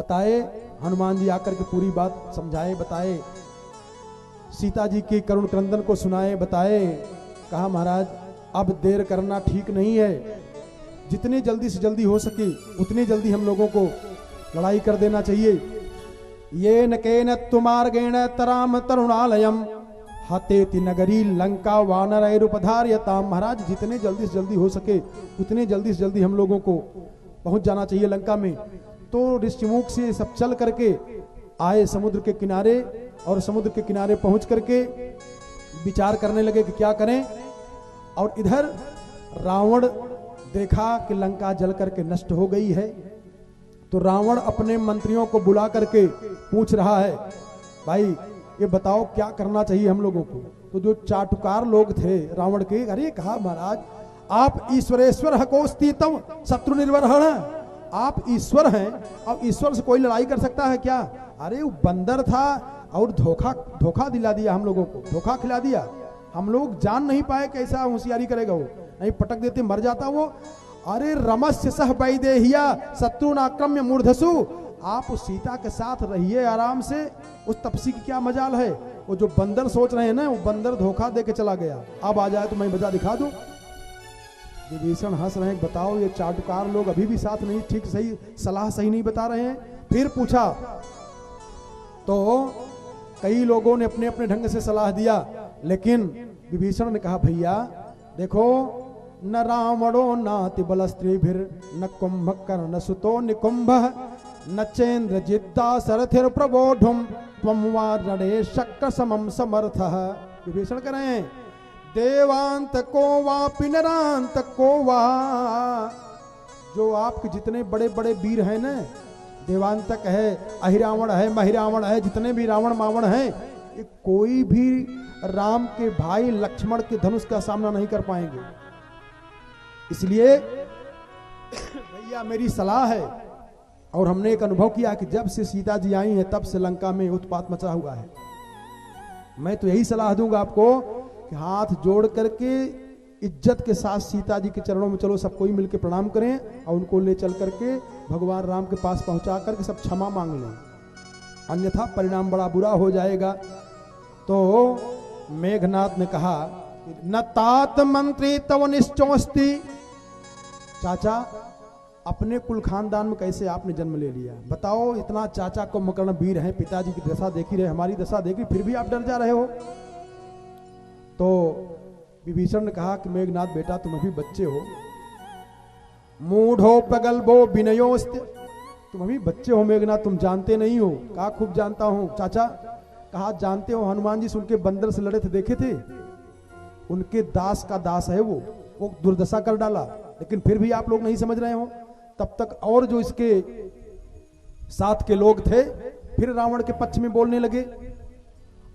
बताए, हनुमान जी आकर के पूरी बात समझाए, बताए, सीता जी के करुण क्रंदन को सुनाए, बताए। कहा महाराज अब देर करना ठीक नहीं है, जितने जल्दी से जल्दी हो सके उतने जल्दी हम लोगों को लड़ाई कर देना चाहिए। ये न केन तुमार्गेण तराम तरुणालयम हतेति नगरी लंका वानरैरुपधार्यताम। महाराज जितने जल्दी से जल्दी हो सके उतने जल्दी से जल्दी हम लोगों को पहुंच जाना चाहिए लंका में। तो ऋषिमुख से सब चल करके आए समुद्र के किनारे, और समुद्र के किनारे पहुंच करके विचार करने लगे कि क्या करें। और इधर रावण देखा कि लंका जल करके नष्ट हो गई है, तो रावण अपने मंत्रियों को बुला करके पूछ रहा है, भाई ये बताओ क्या करना चाहिए हम लोगों को। तो जो चाटुकार लोग थे रावण के, अरे कहा महाराज आप ईश्वरेश्वर हकोस्तीतम शत्रु निर्वहण, आप ईश्वर हैं, अब ईश्वर से कोई लड़ाई कर सकता है क्या? अरे वो बंदर था और धोखा दिला दिया हम लोगों को, धोखा खिला दिया, हम लोग जान नहीं पाए कैसा होशियारी करेगा वो, नहीं पटक देते मर जाता वो। अरे रमस्य सह वैदेहिया शत्रुनाक्रम्य मूर्धसु, आप उस सीता के साथ रहिए आराम से, उस तपसी की क्या मजाल है। वो जो बंदर सोच रहे हैं ना, वो बंदर धोखा दे के चला गया, अब आ जाए तो मैं बजा दिखा दूं। विभीषण हंस रहे हैं, बताओ ये चाटुकार लोग अभी भी साथ नहीं, ठीक सही सलाह सही नहीं बता रहे हैं। फिर पूछा तो कई लोगों ने अपने अपने ढंग से सलाह दिया, लेकिन विभीषण ने कहा भैया देखो, न रावणो नाति बल स्त्रीभिर न कुंभकर्ण सुतो निकुंभ न चेन्द्र जिद्दा सरथिर प्रबोधुम त्वं वा रणे शक्र समम समर्थः। विभीषण कह रहे हैं देवांत को वा पिनरांत को वा, जो आपके जितने बड़े बड़े वीर हैं ना, देवांतक है, अहिरावण है, महिरावण है, जितने भी रावण मावण हैं, कोई भी राम के भाई लक्ष्मण के धनुष का सामना नहीं कर पाएंगे। इसलिए भैया मेरी सलाह है, और हमने एक अनुभव किया कि जब से सीता जी आई हैं तब से लंका में उत्पात मचा हुआ है। मैं तो यही सलाह दूंगा आपको कि हाथ जोड़ करके इज्जत के साथ सीता जी के चरणों में चलो, सब कोई मिलकर प्रणाम करें और उनको ले चल करके भगवान राम के पास पहुंचा करके सब क्षमा मांग लें, अन्यथा परिणाम बड़ा बुरा हो जाएगा। तो मेघनाथ ने कहा न तात मंत्री तव निश्चोस्ति, चाचा अपने कुल खानदान में कैसे आपने जन्म ले लिया, बताओ, इतना चाचा कुंभकर्ण वीर हैं, पिताजी की दशा देखी रहे, हमारी दशा देखी, फिर भी आप डर जा रहे हो। तो विभीषण ने कहा कि मेघनाथ बेटा तुम अभी बच्चे हो, मूढ़ो प्रगल्भो विनयोस्त्य, तुम अभी बच्चे हो मेघनाथ, तुम जानते नहीं हो। कहा खूब जानता हूं चाचा। कहा जानते हो, हनुमान जी से उनके बंदर से लड़े थे, देखे थे, उनके दास का दास है वो दुर्दशा कर डाला, लेकिन फिर भी आप लोग नहीं समझ रहे हो। तब तक और जो इसके साथ के लोग थे फिर रावण के पक्ष में बोलने लगे,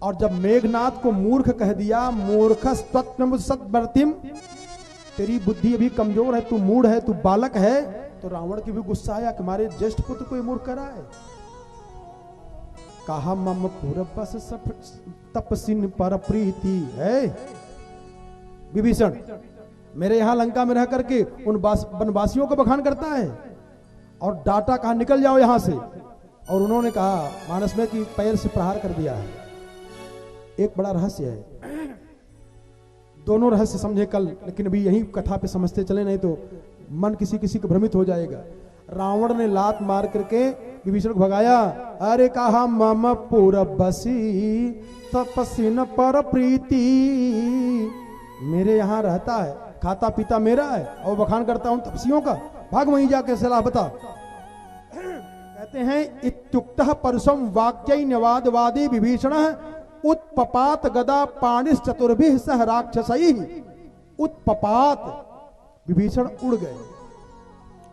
और जब मेघनाथ को मूर्ख कह दिया, मूर्खस्त्वमुत्सवर्तिम, तेरी बुद्धि अभी कमजोर है, तू मूढ़ है, तू बालक है, तो रावण की भी गुस्सा आया कि हमारे ज्येष्ठ पुत्र को मूर्ख करा है। कहा मम पूर्वस तपसिन पर प्रीति है। विभीषण मेरे यहां लंका में रह करके उन वनवासियों को बखान करता है, और डाटा कहा निकल जाओ यहां से। और उन्होंने कहा मानस में कि पैर से प्रहार कर दिया है। एक बड़ा रहस्य है, दोनों रहस्य समझे कल, लेकिन अभी यही कथा पे समझते चले, नहीं तो मन किसी किसी को भ्रमित हो जाएगा। रावण ने लात मार करके विभीषण को भगाया। अरे कहा मम पूर्वसी तपसिन पर प्रीति, मेरे यहां रहता है, खाता पीता मेरा है, और बखान करता हूं तपसियों का, भाग वहीं जाके सलाह बता। कहते हैं इत्युक्तः परसम वाक्य नवादवादी विभीषण उत्पपात गदा पाणिस चतुर्भिः सह राक्षसैः। उत्पपात, विभीषण उड़ गए।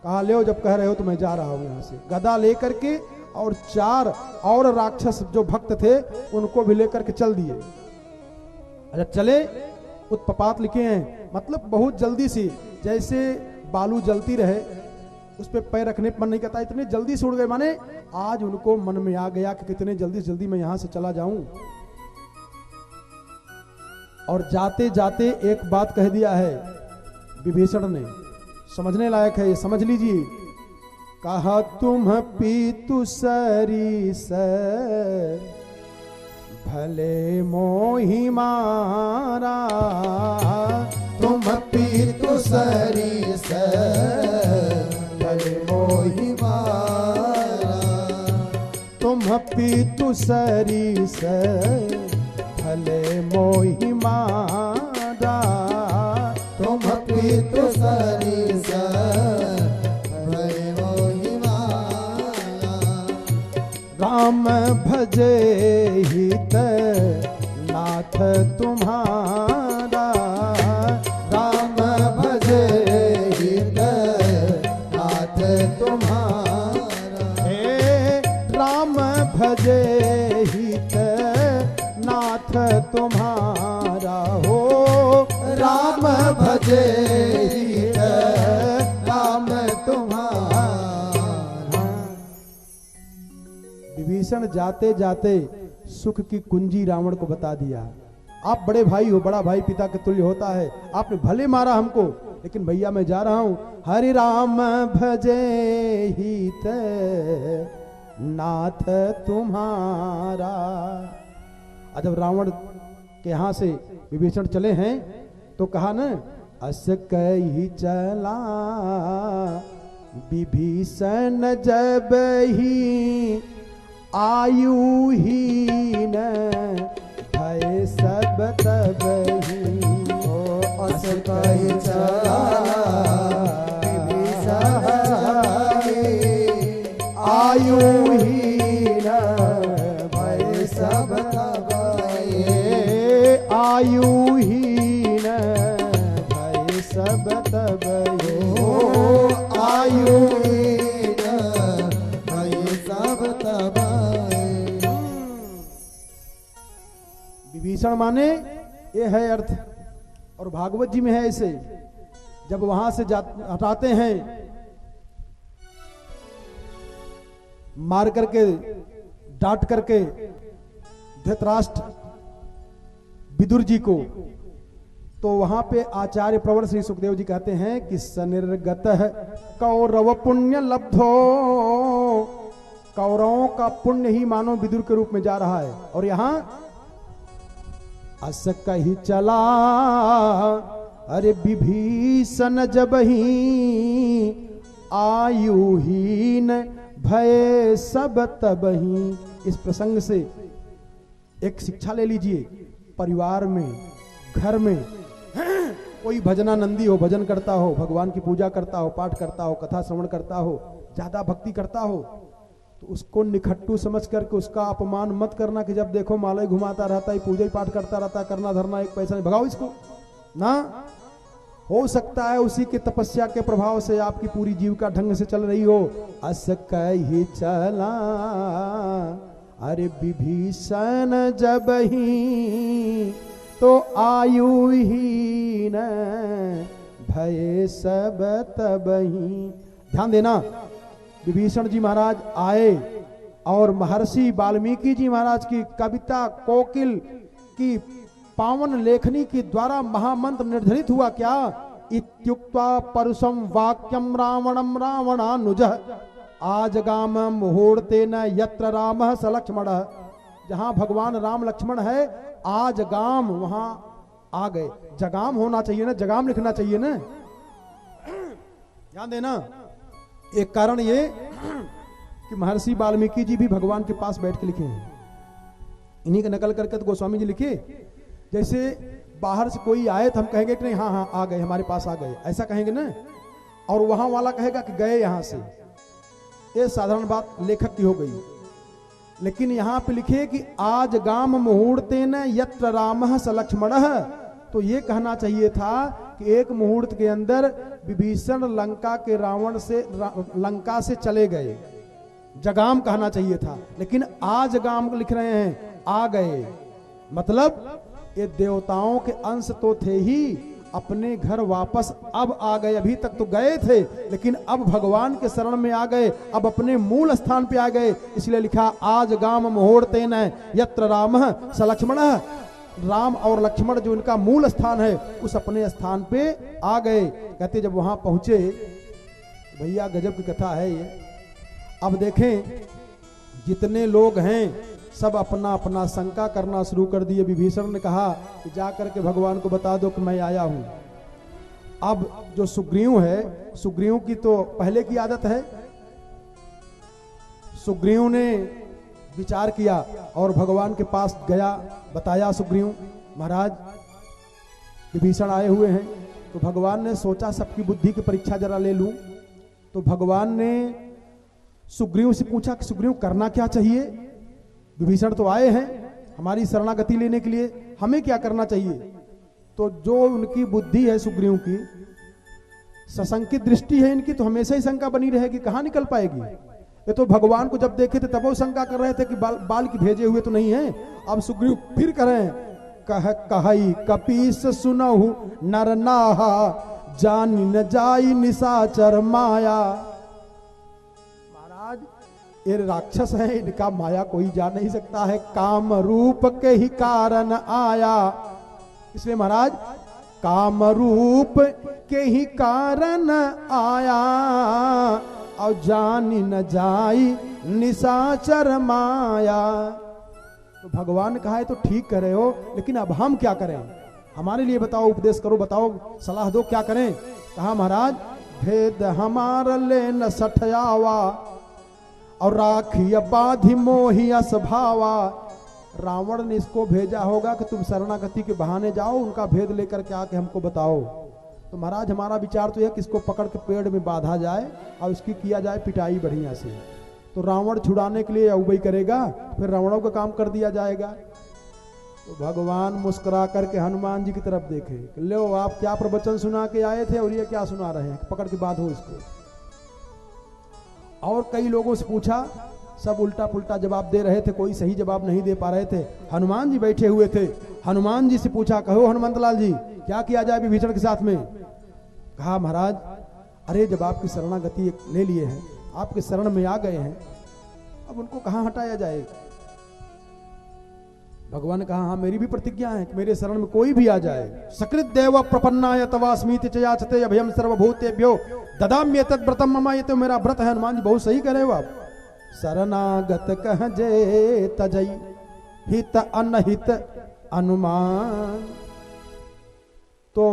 कहा ले जब कह रहे हो तो मैं जा रहा हूं यहां से, गदा लेकर के, और 4 और राक्षस जो भक्त थे उनको भी लेकर के चल दिए। अच्छा चले, उत्पपात लिखे हैं, मतलब बहुत जल्दी से, जैसे बालू जलती रहे उस पे पैर रखने पर मन नहीं करता, इतने जल्दी से उड़ गए। माने आज उनको मन में आ गया कि कितने जल्दी से जल्दी मैं यहां से चला जाऊं, और जाते जाते एक बात कह दिया है विभीषण ने, समझने लायक है, ये समझ लीजिए। कहा तुम पीतु सरीस भले मोहि मारा, तुम पीतु सरीस भले मोहि मारा, तुम पीतु सरीस भले मोहि मारा, तुम पीतु सरीस भले मोहि मारा, राम भजे हित नाथ तुम्हारा, राम भजे हित नाथ तुम्हारा, हे राम भजे हित नाथ तुम्हारा, हो राम भजे हित राम तुम्हारा। विभीषण जाते जाते सुख की कुंजी रावण को बता दिया। आप बड़े भाई हो, बड़ा भाई पिता के तुल्य होता है, आपने भले मारा हमको, लेकिन भैया मैं जा रहा हूं। हरि राम भजे हित नाथ तुम्हारा। और जब रावण के यहां से विभीषण चले हैं तो कहा न, अस कही चला विभीषण जब ही आयुहीन भय सब तब ही, ओ अस कहि चला विभीषण आयुहीन भय सब तब हे आयुहीन भय सब तब ओ आयुहीन भय सब तब। विभीषण माने ये है अर्थ, और भागवत जी में है ऐसे, जब वहां से हटाते हैं मार करके डांट करके धृतराष्ट्र विदुर जी को, तो वहां पे आचार्य प्रवर श्री सुखदेव जी कहते हैं कि सनिर्गत कौरव पुण्य लब्धो, कौरवों का पुण्य ही मानो विदुर के रूप में जा रहा है। और यहां अस कही चला अरे विभीषण जब ही आयुहीन भय सब तब ही। इस प्रसंग से एक शिक्षा ले लीजिए, परिवार में, घर में कोई भजनानंदी हो, भजन करता हो, भगवान की पूजा करता हो, पाठ करता हो, कथा श्रवण करता हो, ज्यादा भक्ति करता हो, तो उसको निखट्टू समझ करके उसका अपमान मत करना कि जब देखो माला ही घुमाता रहता है, पूजा ही पाठ करता रहता है, करना धरना एक पैसा नहीं, भगाओ इसको ना। हो सकता है उसी के तपस्या के प्रभाव से आपकी पूरी जीविका ढंग से चल रही हो। अस कही चला अरे विभीषण जब ही तो आयुहीन भय सब तब ही। ध्यान देना, विभीषण जी महाराज आए और महर्षि वाल्मीकि जी महाराज की कविता कोकिल की पावन लेखनी के द्वारा महामंत्र निर्धारित हुआ। क्या? इत्युक्त्वा परुषम वाक्यम रावणम रावणानुजः आजगाम मुहूर्तेन यत्र रामः स लक्ष्मणः। जहां भगवान राम लक्ष्मण है, आज गाम वहां आ गए। जगाम होना चाहिए ना, जगाम लिखना चाहिए ना। ध्यान देना, एक कारण ये कि महर्षि वाल्मीकि जी भी भगवान के पास बैठ के लिखे हैं, इन्हीं का नकल करके तो गोस्वामी जी लिखे। जैसे बाहर से कोई आए तो हम कहेंगे कि नहीं हाँ हाँ आ गए, हमारे पास आ गए, ऐसा कहेंगे ना। और वहां वाला कहेगा कि गए यहां से। ये साधारण बात लेखक की हो गई, लेकिन यहां पे लिखे कि आज गाम मुहूर्तेन यत्र रामः स लक्ष्मणः। तो ये कहना चाहिए था कि एक मुहूर्त के अंदर विभीषण लंका के रावण से लंका से चले गए, जगाम कहना चाहिए था। लेकिन आज गाम लिख रहे हैं आ गए, मतलब ये देवताओं के अंश तो थे ही, अपने घर वापस अब आ गए। अभी तक तो गए थे, लेकिन अब भगवान के शरण में आ गए, अब अपने मूल स्थान पे आ गए। इसलिए लिखा आज गाम मुहूर्तेन यत्र रामः स लक्ष्मणः। राम और लक्ष्मण जो इनका मूल स्थान है, उस अपने स्थान पे आ गए। कहते जब वहां पहुंचे, भैया गजब की कथा है ये, अब देखें जितने लोग हैं सब अपना अपना शंका करना शुरू कर दिए। विभीषण ने कहा कि जा करके भगवान को बता दो कि मैं आया हूं। अब जो सुग्रीव है, सुग्रीव की तो पहले की आदत है। सुग्रीव ने विचार किया और भगवान के पास गया, बताया सुग्रीव महाराज विभीषण आए हुए हैं। तो भगवान ने सोचा सबकी बुद्धि की परीक्षा जरा ले लूं। तो भगवान ने सुग्रीव से पूछा कि सुग्रीव करना क्या चाहिए? विभीषण तो आए हैं हमारी शरणागति लेने के लिए, हमें क्या करना चाहिए? तो जो उनकी बुद्धि है सुग्रीव की, सशंकित दृष्टि है इनकी, तो हमेशा ही शंका बनी रहेगी, कहां निकल पाएगी। ये तो भगवान को जब देखे थे तब वो शंका कर रहे थे कि बाल की भेजे हुए तो नहीं है। अब सुग्रीव फिर करें कहई कपीस सुनहु नर नाहा जान न जाई निशाचर माया। महाराज ये राक्षस है, इनका माया कोई जान नहीं सकता है, काम रूप के ही कारण आया। इसलिए महाराज काम रूप के ही कारण आया और जानी न जाई निशाचर माया। तो भगवान ने कहा है तो ठीक करे हो, लेकिन अब हम क्या करें? हमारे लिए बताओ, उपदेश करो, बताओ, सलाह दो, क्या करें? कहा महाराज भेद हमार ले न सठयावा और राखी बाधि मोहि असभावा। रावण ने इसको भेजा होगा कि तुम शरणागति के बहाने जाओ, उनका भेद लेकर के आके हमको बताओ। तो महाराज हमारा विचार तो यह कि इसको पकड़ के पेड़ में बांधा जाए और उसकी किया जाए पिटाई बढ़िया से। तो रावण छुड़ाने के लिए उबई करेगा, फिर रावणों का काम कर दिया जाएगा। तो भगवान मुस्कुरा करके हनुमान जी की तरफ देखे, लो आप क्या प्रवचन सुना के आए थे और ये क्या सुना रहे हैं, पकड़ के बांधो इसको। और कई लोगों से पूछा, सब उल्टा पुल्टा जवाब दे रहे थे, कोई सही जवाब नहीं दे पा रहे थे। हनुमान जी बैठे हुए थे, हनुमान जी से पूछा, कहो हनुमंत लाल जी क्या किया जाए विभीषण के साथ में? कहा महाराज अरे जब आपकी शरणागति ले लिए हैं, आपके शरण में आ गए हैं, अब उनको कहां हटाया जाए? भगवान ने कहा हाँ मेरी भी प्रतिज्ञा है कि मेरे शरण में कोई भी आ जाए, सकृत देव प्रपन्नाय तवास्मीति च याचते अभयम सर्वभूतेभ्यो ददाम्य तद्व्रतम मम। ये तो मेरा व्रत है। हनुमान जी बहुत सही कह रहे हो आप। शरणागत कह जे तजई हित अनहित अनुमान। तो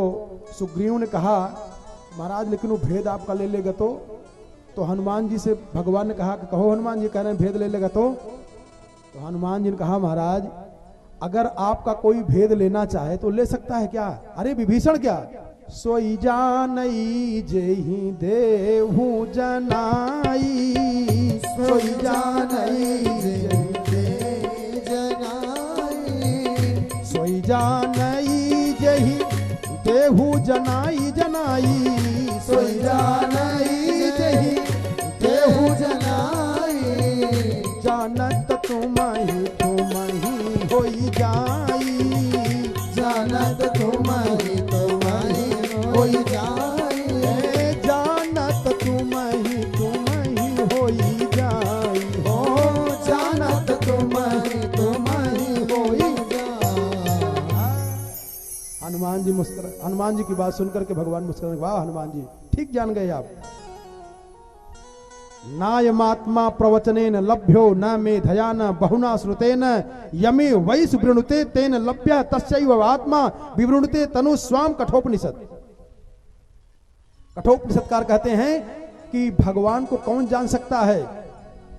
सुग्रीव ने कहा महाराज लेकिन वो भेद आपका ले लेगा तो हनुमान जी से भगवान ने कहा कि कहो हनुमान जी, कह रहे हैं भेद ले लेगा तो हनुमान जी ने कहा महाराज अगर आपका कोई भेद लेना चाहे तो ले सकता है क्या? अरे विभीषण क्या सोई जानई जेहि देहु जनाई, सोई जानई जेहि जनाई, सोई जानई जेहि देहु जनाई जनाई, सोई जानई जेहि देहु जनाई, जानत तुमहि होई जाई, जानत तुमहि होई जाई, जानत तुमहि होई जाई, हो जानत तुमहि होई जाई। हनुमान जी की बात सुनकर के भगवान मुस्कुराए, वाह हनुमान जी ठीक जान गए आप। नायमात्मा प्रवचनेन लभ्यो न मेधया न बहुना श्रुतेन यमे वै सुवृणुते तेन लभ्य तस्यैव आत्मा विवृणुते तनु स्वाम। कठोपनिषद। कठोपनिषदकार कहते हैं कि भगवान को कौन जान सकता है?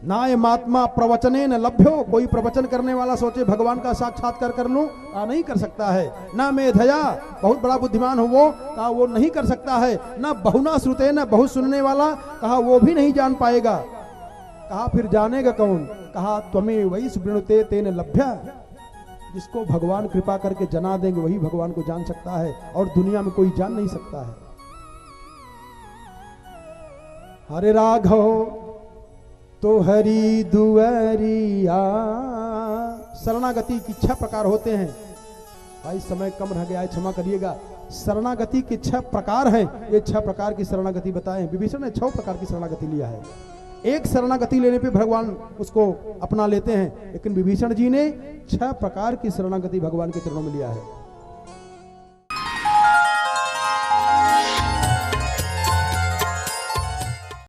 नायमात्मा प्रवचनेन लभ्यो, कोई प्रवचन करने वाला सोचे भगवान का साक्षात्कार कर लूं, नहीं कर सकता है। ना मेधया, बहुत बड़ा बुद्धिमान हो वो, कहा वो नहीं कर सकता है। ना बहुना श्रुते, न बहुत सुनने वाला, कहा वो भी नहीं जान पाएगा। कहा फिर जानेगा कौन? कहा त्वमेव वै सुवृणुते तेन लभ्य। जिसको भगवान कृपा करके जना देंगे वही भगवान को जान सकता है और दुनिया में कोई जान नहीं सकता है। हरे राघव तो हरि दुआरिया। शरणागति की 6 प्रकार होते हैं। भाई समय कम रह गया है, क्षमा करिएगा। शरणागति के 6 प्रकार हैं। ये 6 प्रकार की शरणागति बताएं। विभीषण ने 6 प्रकार की शरणागति लिया है। एक शरणागति लेने पे भगवान उसको अपना लेते हैं, लेकिन विभीषण जी ने 6 प्रकार की शरणागति भगवान के चरणों में लिया है।